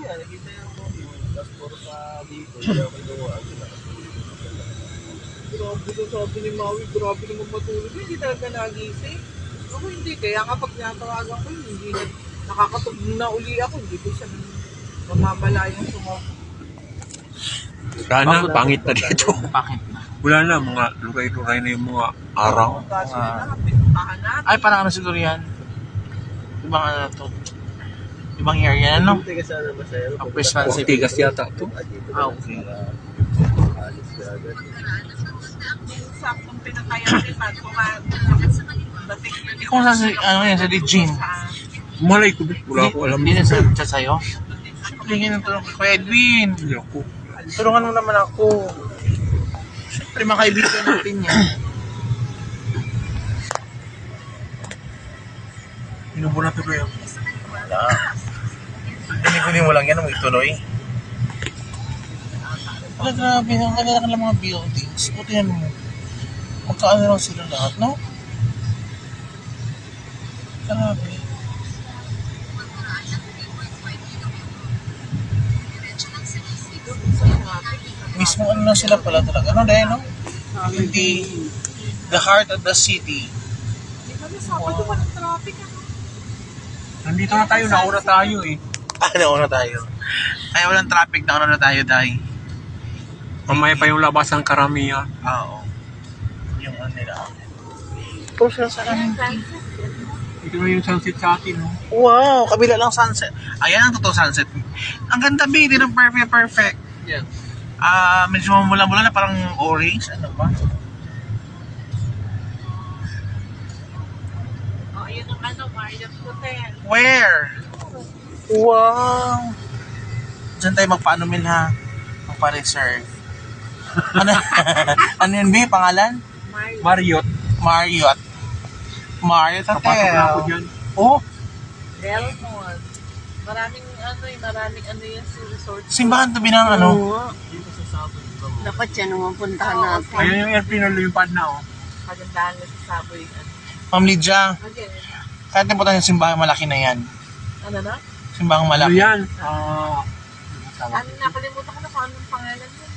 nga, nakita yung mo. Tapos puro sa dito, hindi ako kinuha. Grabe ko sabi ni Maui, grabe naman matulog. Hindi talaga nagising. Ako hindi, kaya kapag natawagan ko yun, hindi na nakakatugong na uli ako. Hindi ko siya mamamalayang sumagot. Sana, pangit na dito. Bakit na? Wala na, mga luray-luray na yung mga araw. Kaso na, pinuntahan natin. Ay, parang ano siguro yan? Ibang ano to? Ibang area, ano? Hindi ka sana masaya. Ang responsive. Tigas yata ito. Ah, okay. Alis ka agad. Saktong pinatayan din man, dating yun Kung saan, ano yan, sa Regine? Malay ko, wala ko alam. Hindi na sa sa'yo? Tingin ng tulong kay Kuya Edwin. Hindi ako. Tulungan mo naman ako. Siyempre, mga kaibigan natin yan. Inubo na tuloy ako. Wala. Dinig-dinig mo lang yan, may tuloy. Wala, grabe. Ang ganda ng mga buildings. Buti yan mo. Magkaano lang sila lahat, no? Grabe. Mismo ano lang sila pala talaga. Ano dahil, no? Hindi the heart of the city. Di ba na Sabado walang traffic ano? Nandito na tayo, nauna tayo eh. Nauna tayo. Ay, walang traffic. Nauna na tayo, Day. Mamaya pa yung labas ng karamihan. Oo. Yung ano nila. Pero sila sa kanin. Ito na yung sunset sa atin, no? Wow, kabila lang sunset. Ayan ang totoo sunset. Ang ganda, B. Di ng perfect. Yan. Medyo mamula-mula na parang orange. Ano ba? O, yun ang ano, Marriott Hotel. Where? Wow. Diyan tayo magpaano min ha? Magpa-reserve. Ano? Ano yun, B? Pangalan? Marriott. Marriott. Marriott Kapasok na ako Hotel. dyan. Oh, Delmont. Maraming ano yan sa resort. simbahan to binang ano? Dito sa Sabon. Dapat yan ang puntahan Oo, natin. Ayun yung airplane na lumipad na, oh. Kagandahan na sa Saboy. Ma'am Lydia, Again, kahit na punta yung simbahang malaki na yan. ano na? Simbahang Ano malaki. yan? Ano, nakalimutan ko na kung anong pangalan yun.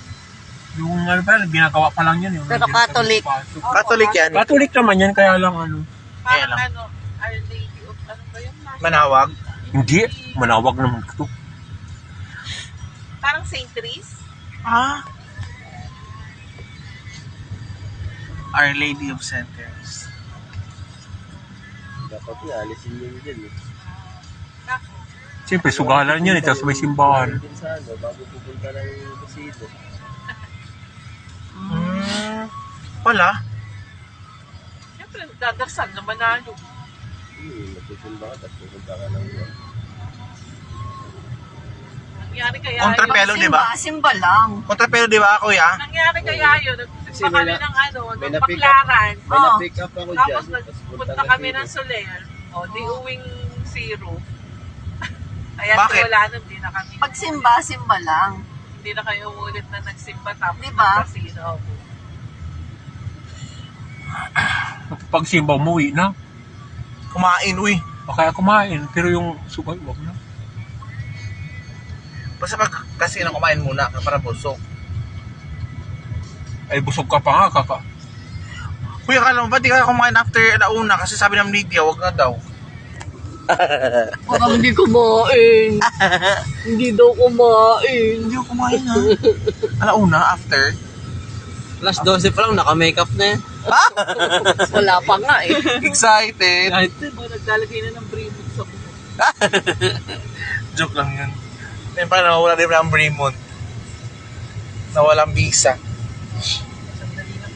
Yung ano pa, ginagawa pa lang yan. Yung Pero Catholic. Catholic yan. Catholic naman yan, kaya lang ano. Kaya Parang lang. ano, Our Lady of, ano ba yun? Manawag. Hindi, manawag naman ito. Parang St. Therese. Ah. Our Lady of Centers. Dapat nga, alisin nyo dyan eh. Ako. Siyempre, sugalan yan, eh, tapos may simbahan. Din sa ano, bago pupunta ng Basido. Wala. Siyempre, dadarsan naman na yun. Magsisimba ka, tapos pupunta ka ng Nangyari kaya Kontrapelo, di ba? Simba lang. Kontrapelo, di ba, kuya? Nangyari kaya yun. Nagpunta may kami na- ng ano, may ng na-pick up. Baklaran. May Oh. na-pick up ako dyan. Tapos nagpunta kami ng Soler. O, di uwing zero. Kaya Bakit? wala nun, di na kami. Pag simba lang. Hindi na kayo umulit na nagsimba tapos Di ba? nagkasino. Pag simba, umuwi na. Kumain, uy. O kaya kumain, pero yung sugal, wag na. Basta pag kasi nang kumain muna para busog. Ay, busog ka pa nga, kaka. Kuya, kala mo ba di ka kumain after alauna? Kasi sabi ng Lydia, wag na daw. Baka hindi kumain. Hindi daw kumain. Hindi ko kumain ha. Alauna, after. Alas 12 pa lang, naka-makeup na yan. Wala pa nga eh. Excited. Naglalagay na ng Bremont sa buhok. Joke lang yun. Then parang nawawala din ng Bremont. Nawalang visa. Sandali lang.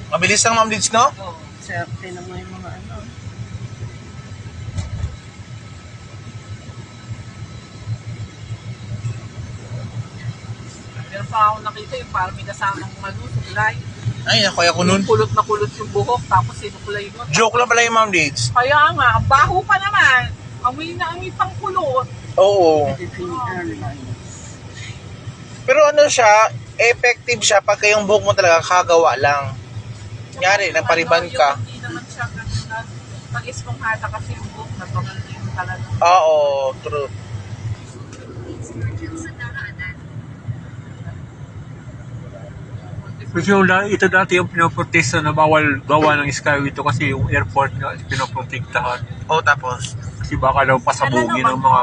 Mabilis lang, Ma'am Lids, no? Oo. Swerte naman yung mga ano. Meron pa ako nakita yung parang may kasamang manu, suklay. Ay, nakuya ko nun. Kulot na kulot yung buhok, tapos sinukulay mo. Joke lang pala yung Ma'am Lids. Kaya nga, ang baho pa naman. Amoy na amoy pang kulot. Oo. Philippine Airlines. Pero ano siya, effective siya pagka yung buhok mo talaga kagawa lang. Kunyari, nagpariban ka. Hindi naman siya pag-esponghada kasi yung buhok na pamangin talaga. Oo, true. Kasi ito dati yung pinoprotesta na bawal gawa ng Skyway ito kasi yung airport nga pinoprotektahan. O tapos, Kasi baka daw pasabugin ng mga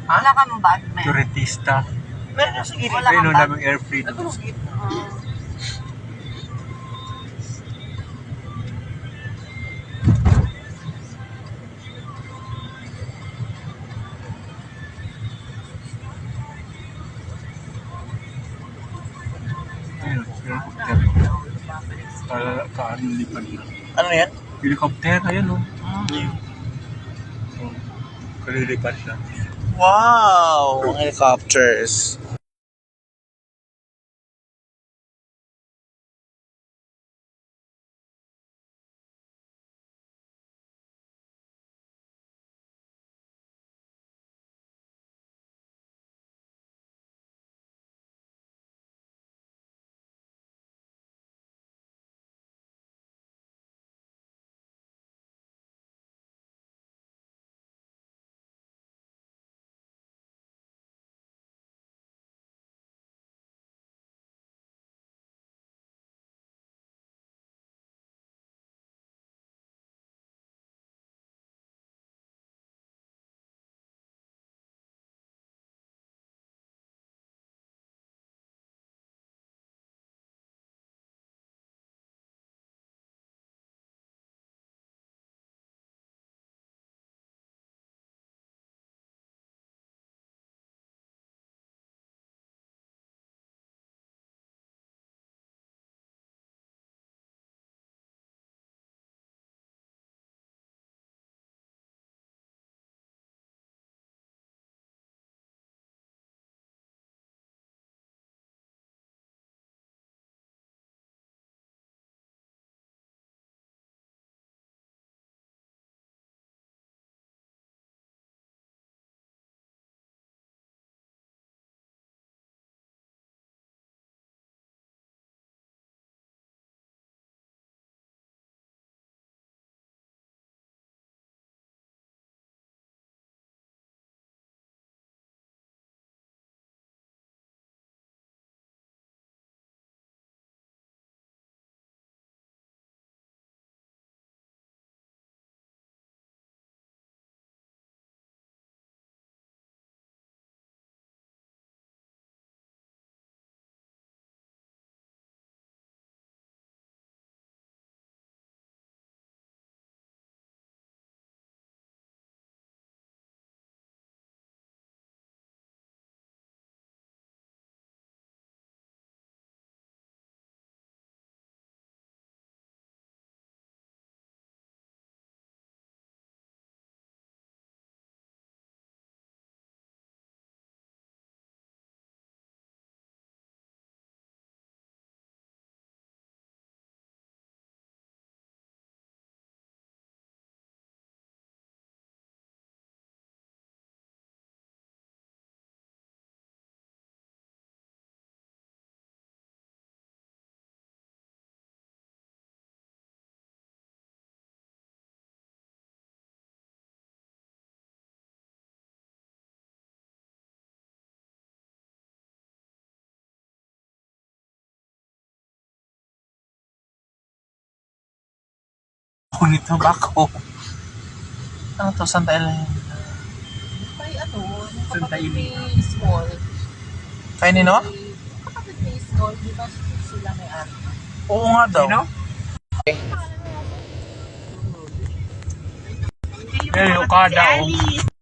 Wala kang bag, man. turistista. meron na sige. Wala Ayun, kang ang bag. daming airfield. Ayun, helicopter. Kalilipad na. Ano yan? Helicopter, ayun o. Kalilipad na. Wow! Mga helicopters. Kulit na ba ako? Ano to? Santa Elena? May ano, yung Santa kapatid Elena. ni Small. Kaya nino? Kapatid ni Small, di ba sila may ano? Oo nga daw. Sino? Eh, yung kada o.